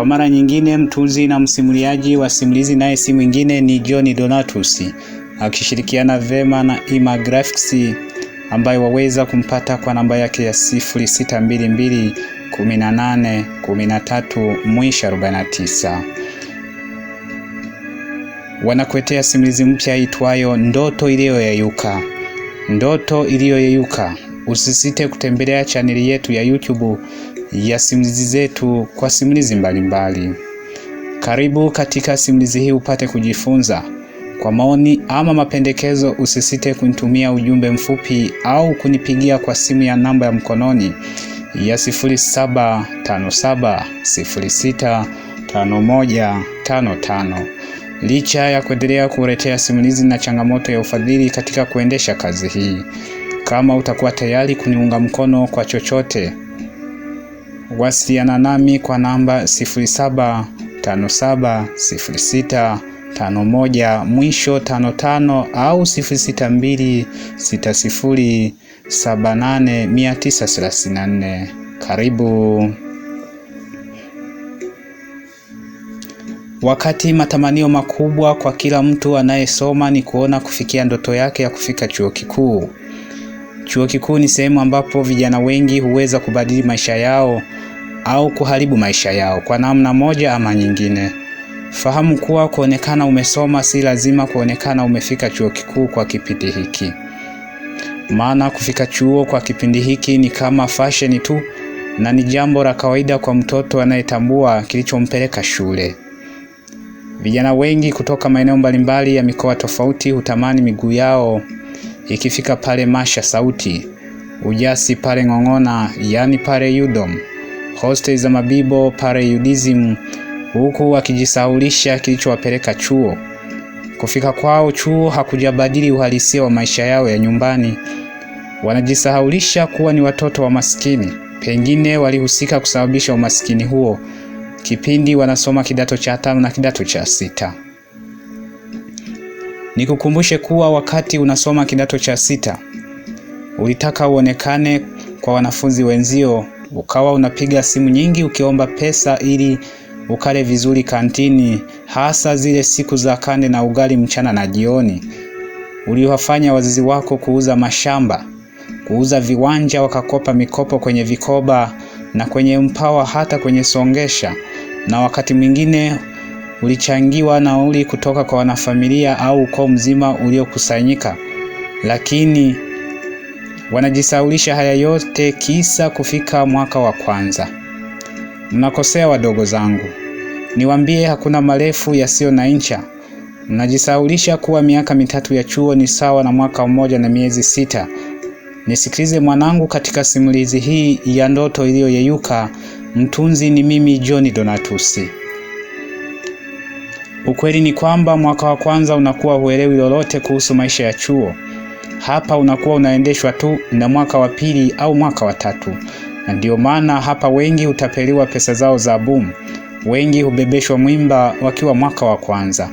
Kwa mara nyingine mtunzi na msimuliaji wa simulizi naye si mwingine ni John Donatus, akishirikiana vema na Ima Graphics, ambayo waweza kumpata kwa namba yake ya 0622 18 13 49. Wanakuletea simulizi mpya itwayo Ndoto Iliyoyeyuka. Ndoto Iliyoyeyuka. Usisite kutembelea chaneli yetu ya YouTube ya simulizi zetu kwa simulizi mbalimbali. Karibu katika simulizi hii upate kujifunza. Kwa maoni ama mapendekezo usisite kunitumia ujumbe mfupi au kunipigia kwa simu ya namba ya mkononi ya 0757065155. Licha ya kuendelea kuletea simulizi na changamoto ya ufadhili katika kuendesha kazi hii, kama utakuwa tayari kuniunga mkono kwa chochote, wasiliana nami kwa namba 07570651 mwisho 55 au 0626078934. Karibu. Wakati matamanio makubwa kwa kila mtu anayesoma ni kuona kufikia ndoto yake ya kufika chuo kikuu. Chuo kikuu ni sehemu ambapo vijana wengi huweza kubadili maisha yao au kuharibu maisha yao kwa namna moja ama nyingine. Fahamu kuwa kuonekana umesoma si lazima kuonekana umefika chuo kikuu kwa kipindi hiki. Maana kufika chuo kwa kipindi hiki ni kama fashion tu, na ni jambo la kawaida kwa mtoto anayetambua kilichompeleka shule. Vijana wengi kutoka maeneo mbalimbali ya mikoa tofauti hutamani miguu yao ikifika pale Masha Sauti, Ujasi pale Ng'ong'ona, yani pale UDOM, hostel za Mabibo pale UDISM, huku wakijisaulisha kilichowapeleka chuo. Kufika kwao chuo hakujabadili uhalisia wa maisha yao ya nyumbani. Wanajisaulisha kuwa ni watoto wa maskini, pengine walihusika kusababisha umaskini huo kipindi wanasoma kidato cha 5 na kidato cha 6. Nikukumbushe kuwa wakati unasoma kidato cha 6, ulitaka uonekane kwa wanafunzi wenzio, ukawa unapiga simu nyingi ukiomba pesa ili ukale vizuri kantini, hasa zile siku za kande na ugali mchana na jioni. Uliwafanya wazazi wako kuuza mashamba, kuuza viwanja, wakakopa mikopo kwenye vikoba na kwenye Mpawa, hata kwenye Songesha, na wakati mwingine ulichangiwa nauli kutoka kwa wanafamilia au ukoo mzima uliokusanyika. Lakini wanajisaulisha haya yote kisa kufika mwaka wa kwanza. Mnakosea wadogo zangu. Niwaambie hakuna marefu yasiyo na ncha. Mnajisaulisha kuwa miaka 3 ya chuo ni sawa na mwaka 1 na miezi 6. Nisikilize mwanangu katika simulizi hii ya Ndoto Iliyoyeyuka. Mtunzi ni mimi John Donatus. Ukweli ni kwamba mwaka wa kwanza unakuwa huelewi lolote kuhusu maisha ya chuo. Hapa unakuwa unaendeshwa tu na mwaka wa pili au mwaka wa 3. Na ndio maana hapa wengi utapeliwa pesa zao za boom. Wengi hubebeshwa mwimba wakiwa mwaka wa kwanza,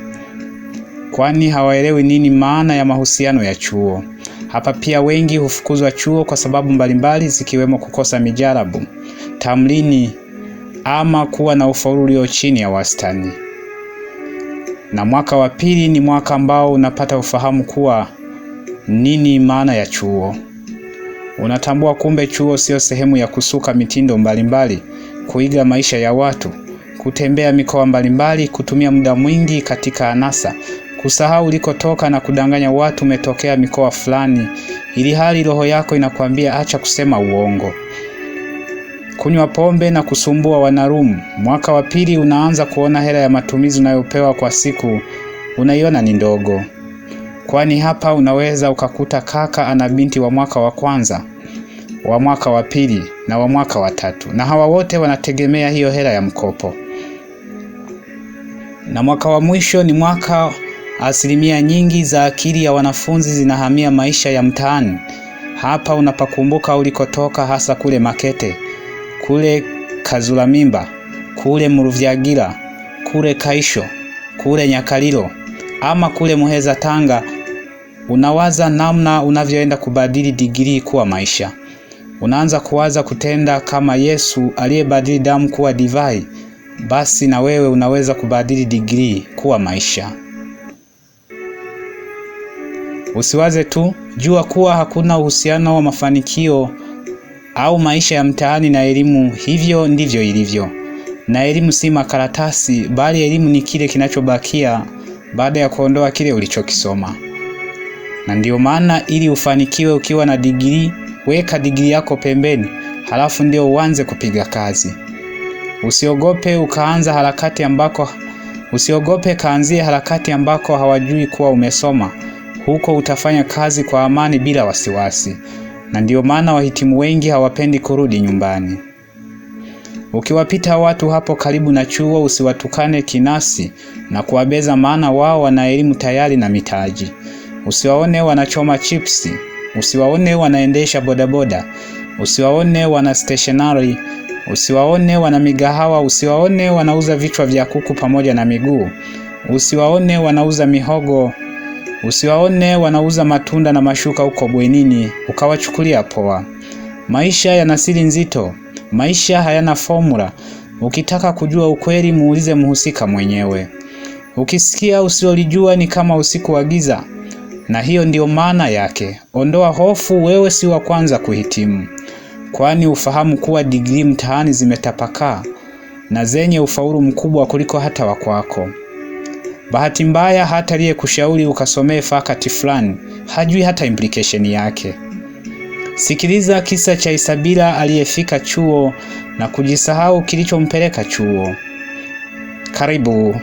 kwani hawaelewi nini maana ya mahusiano ya chuo. Hapa pia wengi hufukuzwa chuo kwa sababu mbalimbali, zikiwemo kukosa mijarabu, tamlini ama kuwa na ufaulu ulio chini ya wastani. Na mwaka wa pili ni mwaka ambao unapata ufahamu kuwa nini maana ya chuo. Unatambua kumbe chuo sio sehemu ya kusuka mitindo mbalimbali, kuiga maisha ya watu, kutembea mikoa mbalimbali, kutumia muda mwingi katika anasa, kusahau ulikotoka na kudanganya watu umetokea mikoa fulani, ili hali roho yako inakwambia acha kusema uongo. Kunywa pombe na kusumbua wanarumu. Mwaka wa pili unaanza kuona hela ya matumizi unayopewa kwa siku unaiona ni ndogo. Kwani hapa unaweza ukakuta kaka ana binti wa mwaka wa kwanza, wa mwaka wa pili na wa mwaka wa 3, na hawa wote wanategemea hiyo hela ya mkopo. Na mwaka wa mwisho ni mwaka asilimia nyingi za akili ya wanafunzi zinahamia maisha ya mtaani. Hapa unapakumbuka ulikotoka, hasa kule Makete, kule Kazula Mimba, kule Muruvyagira, kule Kaisho, kule Nyakalilo ama kule Muheza Tanga. Unawaza namna unavyoenda kubadili digrii kuwa maisha. Unaanza kuwaza kutenda kama Yesu aliyebadili damu kuwa divai. basi na wewe unaweza kubadili degree kuwa maisha. Usiwaze tu, jua kuwa hakuna uhusiano wa mafanikio au maisha ya mtaani na elimu. Hivyo ndivyo ilivyo. Na elimu si makaratasi, bali elimu ni kile kinachobakia baada ya kuondoa kile ulichokisoma. Na ndio maana ili ufanikiwe ukiwa na degree, weka degree yako pembeni, halafu ndio uanze kupiga kazi. Usiogope kaanzie harakati ambako hawajui kuwa umesoma. Huko utafanya kazi kwa amani bila wasiwasi. Na ndio maana wahitimu wengi hawapendi kurudi nyumbani. Ukiwapita watu hapo karibu na chuo, usiwatukane kinasi na kuwabeza, maana wao wana elimu tayari na mitaji. Usiwaone wanachoma chipsi, usiwaone wanaendesha bodaboda, usiwaone wana stationery, usiwaone wana migahawa, usiwaone wanauza vichwa vya kuku pamoja na miguu, usiwaone wanauza mihogo, usiwaone wanauza matunda na mashuka huko bwenini ukawachukulia poa. Maisha yana siri nzito, maisha hayana formula. Ukitaka kujua ukweli, muulize mhusika mwenyewe. Ukisikia usiolijua ni kama usiku wa giza, na hiyo ndio maana yake. Ondoa hofu, wewe si wa kwanza kuhitimu. Kwani ufahamu kuwa degree mtaani zimetapakaa na zenye ufaulu mkubwa kuliko hata wa kwako. Bahati mbaya hata aliyekushauri ukasomee fakati fulani hajui hata implication yake. Sikiliza kisa cha Isabila aliyefika chuo na kujisahau kilichompeleka chuo. Karibu.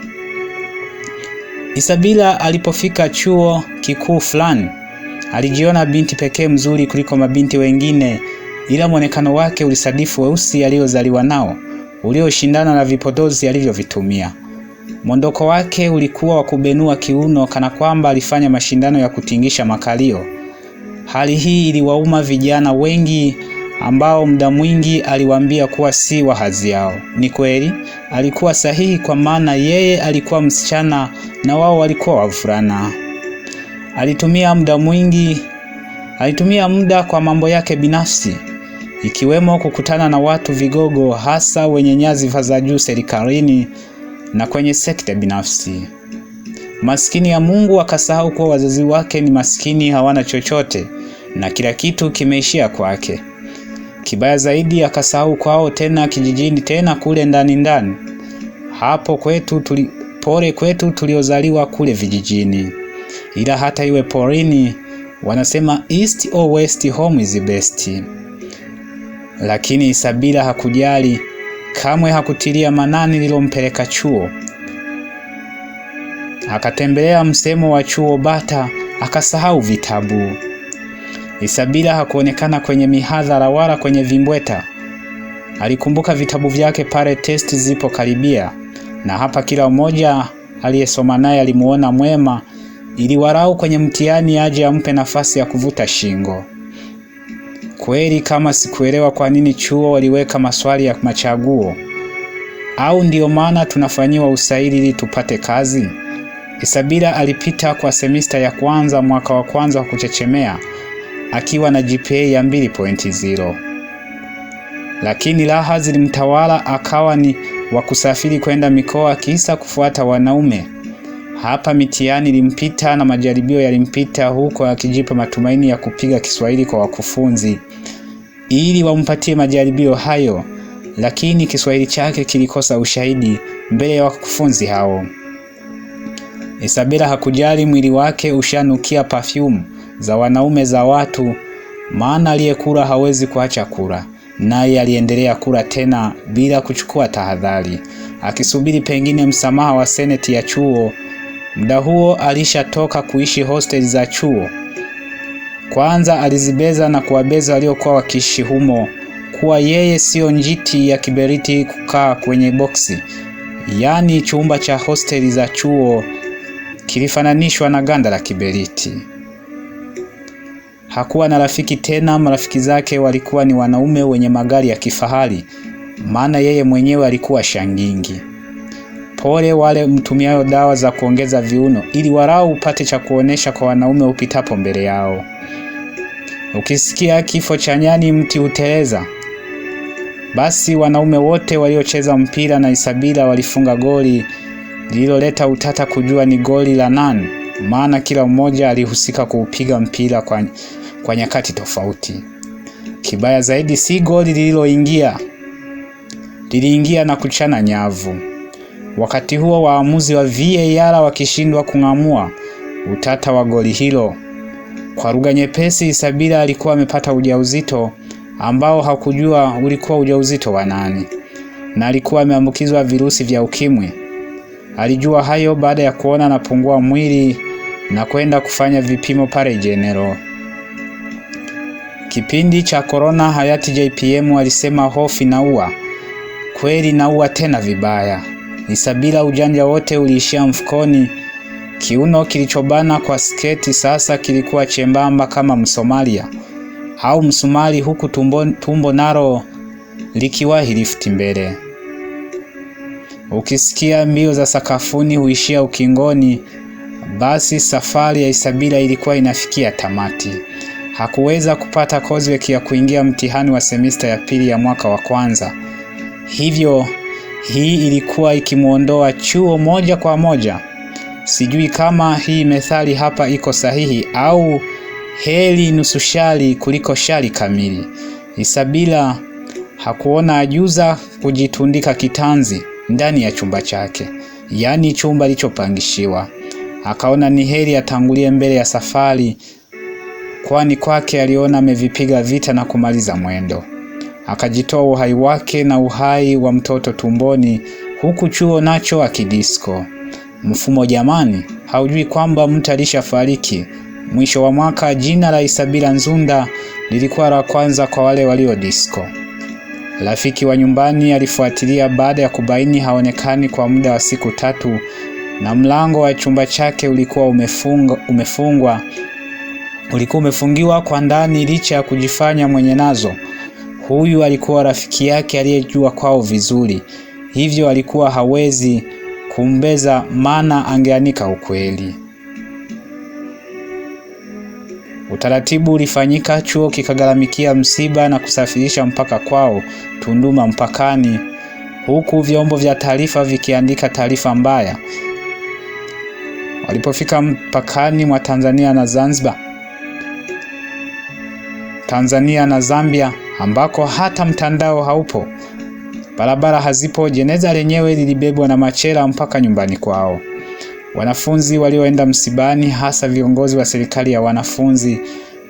Isabila alipofika chuo kikuu fulani, alijiona binti pekee mzuri kuliko mabinti wengine, ila mwonekano wake ulisadifu weusi aliozaliwa nao, ulioshindana na vipodozi alivyovitumia. Mondoko wake ulikuwa wa kubenua kiuno kana kwamba alifanya mashindano ya kutingisha makalio. Hali hii iliwauma vijana wengi ambao muda mwingi aliwaambia kuwa si wa hadhi yao. Ni kweli, alikuwa sahihi, kwa maana yeye alikuwa msichana na wao walikuwa wavulana. Alitumia muda kwa mambo yake binafsi, ikiwemo kukutana na watu vigogo, hasa wenye nyadhifa za juu serikalini na kwenye sekta binafsi. Maskini ya Mungu akasahau kuwa wazazi wake ni maskini, hawana chochote na kila kitu kimeishia kwake. Kibaya zaidi, akasahau kwao, tena kijijini, tena kule ndani. Hapo pole kwetu tuliozaliwa kule vijijini. Ila hata iwe porini, wanasema east or west, home is the best. Lakini Isabila hakujali, kamwe hakutilia manani lilompeleka chuo. Akatembelea msemo wa chuo bata, akasahau vitabu. Isabila hakuonekana kwenye mihadhara wala kwenye vimbweta. Alikumbuka vitabu vyake pale testi zipo karibia, na hapa kila mmoja aliyesoma naye alimuona mwema, ili warau kwenye mtihani aje ampe nafasi ya kuvuta shingo. Kweli kama sikuelewa kwa nini chuo waliweka maswali ya machaguo, au ndio maana tunafanyiwa usaili ili tupate kazi? Isabila alipita kwa semester ya kwanza, mwaka wa kwanza wa kuchechemea, akiwa na GPA ya 2.0. Lakini raha zilimtawala, akawa ni wa kusafiri kwenda mikoa kisa kufuata wanaume. Hapa mitihani ilimpita na majaribio yalimpita, huko akijipa matumaini ya kupiga Kiswahili kwa wakufunzi ili wampatie majaribio hayo, lakini Kiswahili chake kilikosa ushahidi mbele ya wakufunzi hao. Isabila hakujali mwili wake ushanukia perfume za wanaume za watu, maana aliyekula hawezi kuacha kula. Naye aliendelea kula tena bila kuchukua tahadhari, akisubiri pengine msamaha wa seneti ya chuo. Muda huo alishatoka kuishi hostel za chuo. Kwanza alizibeza na kuwabeza waliokuwa wakiishi humo kuwa yeye sio njiti ya kiberiti kukaa kwenye boksi. Yaani chumba cha hosteli za chuo kilifananishwa na ganda la kiberiti. Hakuwa na rafiki tena, marafiki zake walikuwa ni wanaume wenye magari ya kifahari, maana yeye mwenyewe alikuwa shangingi. Pole wale mtumiao dawa za kuongeza viuno ili warau upate cha kuonesha kwa wanaume upitapo mbele yao. Ukisikia kifo cha nyani mti uteleza, Basi wanaume wote waliocheza mpira na Isabila walifunga goli lililoleta utata kujua ni goli la nani, maana kila mmoja alihusika kuupiga mpira kwa nyakati tofauti. Kibaya zaidi si goli liliingia na kuchana nyavu. Wakati huo waamuzi wa VAR wakishindwa kung'amua utata wa goli hilo. Kwa lugha nyepesi, Isabila alikuwa amepata ujauzito ambao hakujua ulikuwa ujauzito wa nani, na alikuwa ameambukizwa virusi vya ukimwi. Alijua hayo baada ya kuona anapungua mwili na kwenda kufanya vipimo pale General. Kipindi cha corona, hayati JPM alisema hofu inaua. Kweli inaua, tena vibaya. Isabila ujanja wote uliishia mfukoni. Kiuno kilichobana kwa sketi sasa kilikuwa chembamba kama Msomalia au Msumali, huku tumbo nalo likiwahi lifti mbele. Ukisikia mbio za sakafuni huishia ukingoni, basi safari ya Isabila ilikuwa inafikia tamati. Hakuweza kupata coursework ya kuingia mtihani wa semester ya pili ya mwaka wa kwanza. Hivyo hii ilikuwa ikimuondoa chuo moja kwa moja. Sijui kama hii methali hapa iko sahihi au heri nusu shari kuliko shari kamili. Isabila hakuona ajuza kujitundika kitanzi ndani ya chumba chake, yaani chumba alichopangishiwa. Akaona ni heri atangulie mbele ya safari, kwani kwake aliona amevipiga vita na kumaliza mwendo. Akajitoa uhai wake na uhai wa mtoto tumboni, huku chuo nacho akidisko. Mfumo jamani, haujui kwamba mtu alishafariki. Mwisho wa mwaka jina la Isabila Nzunda lilikuwa la kwanza kwa wale walio disco. Rafiki wa nyumbani alifuatilia baada ya kubaini haonekani kwa muda wa siku 3, na mlango wa chumba chake ulikuwa umefungiwa kwa ndani licha ya kujifanya mwenye nazo. Huyu alikuwa rafiki yake aliyejua kwao vizuri, hivyo alikuwa hawezi kumbeza, maana angeanika ukweli. Utaratibu ulifanyika, chuo kikagharamikia msiba na kusafirisha mpaka kwao Tunduma mpakani, huku vyombo vya taarifa vikiandika taarifa mbaya. Walipofika mpakani mwa Tanzania na Zambia ambako hata mtandao haupo, barabara hazipo, jeneza lenyewe lilibebwa na machela mpaka nyumbani kwao. Wanafunzi walioenda msibani, hasa viongozi wa serikali ya wanafunzi,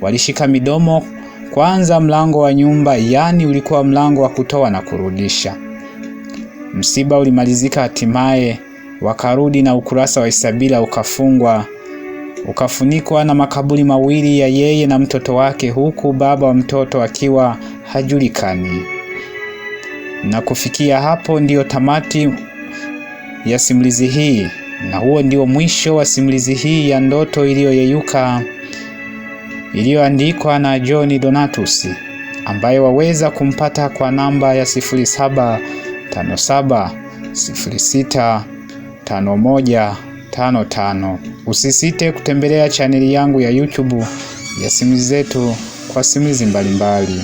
walishika midomo. Kwanza mlango wa nyumba, yani ulikuwa mlango wa kutoa na kurudisha. Msiba ulimalizika hatimaye, wakarudi na ukurasa wa Isabila ukafunikwa na makaburi mawili ya yeye na mtoto wake, huku baba wa mtoto akiwa hajulikani. Na kufikia hapo ndiyo tamati ya simulizi hii, na huo ndio mwisho wa simulizi hii ya ndoto iliyoyeyuka, iliyoandikwa na John Donatus, ambaye waweza kumpata kwa namba ya 0757065155. Usisite kutembelea chaneli yangu ya YouTube ya Simulizi Zetu kwa simulizi mbalimbali.